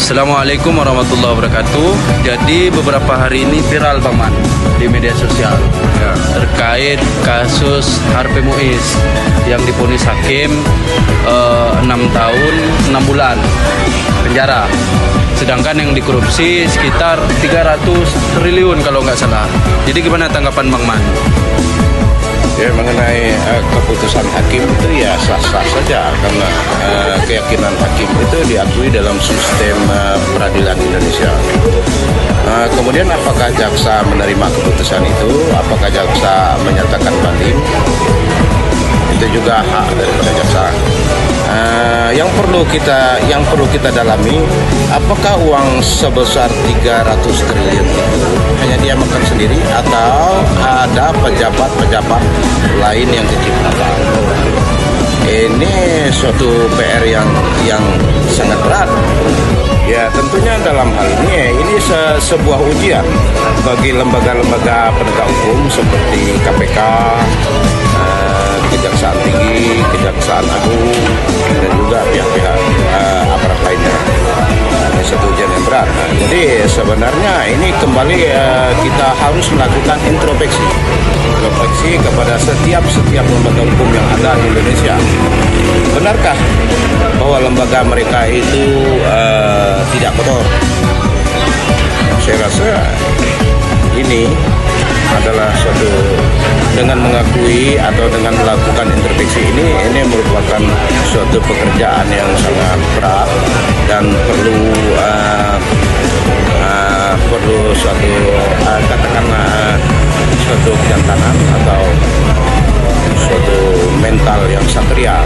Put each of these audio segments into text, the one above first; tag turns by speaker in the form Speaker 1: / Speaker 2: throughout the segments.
Speaker 1: Assalamualaikum warahmatullahi wabarakatuh. Jadi beberapa hari ini viral Bang Man di media sosial terkait kasus Harvey Muiz yang divonis hakim 6 tahun 6 bulan penjara. Sedangkan yang dikorupsi sekitar 300 triliun kalau nggak salah. Jadi gimana tanggapan Bang Man?
Speaker 2: Ya, mengenai keputusan hakim itu ya sah-sah saja karena keyakinan hakim itu diakui dalam sistem peradilan Indonesia. Kemudian apakah jaksa menerima keputusan itu, apakah jaksa menyatakan banding, itu juga hak daripada jaksa. Yang perlu kita dalami, apakah uang sebesar 300 triliun itu hanya dia makan sendiri atau ada pejabat-pejabat lain yang diciptakan. Ini suatu PR yang sangat berat. Ya, tentunya dalam hal ini sebuah ujian bagi lembaga-lembaga penegak hukum seperti KPK, Kejaksaan Tinggi, Kejaksaan Agung, dan juga pihak-pihak aparat lainnya. Ini satu ujian yang berat. Jadi sebenarnya ini kembali kita harus melakukan introspeksi kepada setiap lembaga hukum yang ada di Indonesia. Benarkah bahwa lembaga mereka itu tidak kotor? Saya rasa ini adalah suatu, dengan mengakui atau dengan melakukan introspeksi ini merupakan suatu pekerjaan yang sangat berat dan perlu suatu katakanlah suatu kejantanan atau suatu mental yang satria.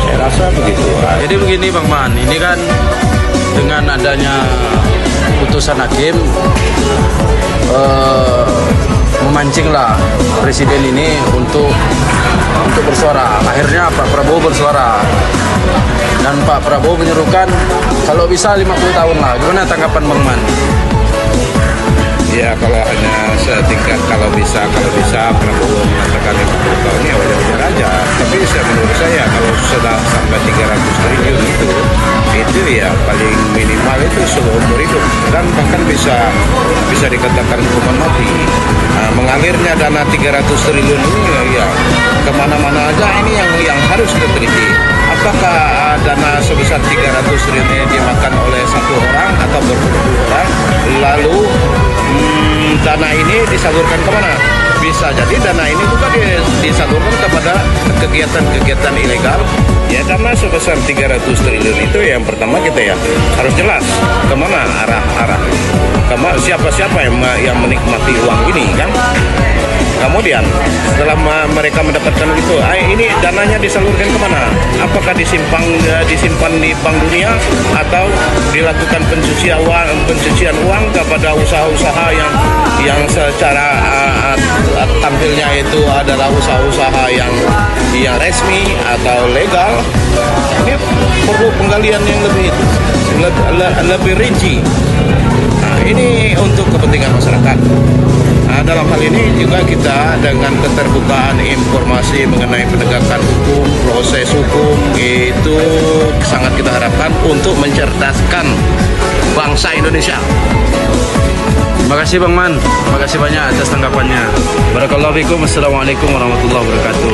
Speaker 2: Saya rasa begitu.
Speaker 1: Jadi begini Bang Man, ini kan dengan adanya putusan hakim memancinglah presiden ini untuk bersuara. Akhirnya Pak Prabowo bersuara dan Pak Prabowo menyerukan kalau bisa 50 tahun lah. Gimana tanggapan Bang Man?
Speaker 2: Ya, kalau hanya setingkat kalau bisa Prabowo mengatakan 50 tahun ya wajar-wajar aja. Tapi menurut saya kalau sudah sampai 300 triliun itu ya paling minimal itu seumur hidup dan bahkan bisa dikatakan hukuman mati. Mengalirnya dana 300 triliun ini ya kemana-mana aja ini yang harus diteliti. Apakah dana sebesar 300 triliun ini dimakan oleh satu orang atau berpuluh orang, lalu dana ini disalurkan kemana? Bisa jadi dana ini juga disalurkan kepada kegiatan-kegiatan ilegal. Ya, dana sebesar 300 triliun itu yang pertama kita ya harus jelas kemana arah siapa-siapa yang menikmati uang ini kan. Kemudian setelah mereka mendapatkan itu, ini dananya disalurkan kemana? Apakah disimpan di Bank Dunia atau dilakukan pencucian uang kepada usaha-usaha yang secara tampilnya itu adalah usaha-usaha yang resmi atau legal? Ini perlu penggalian yang lebih rinci. Nah, ini untuk kepentingan masyarakat. Dalam hal ini juga kita dengan keterbukaan informasi mengenai penegakan hukum, proses hukum itu sangat kita harapkan untuk mencerdaskan bangsa Indonesia.
Speaker 1: Terima kasih Bang Man, terima kasih banyak atas tanggapannya. Barakallahu fikum. Assalamualaikum warahmatullahi wabarakatuh.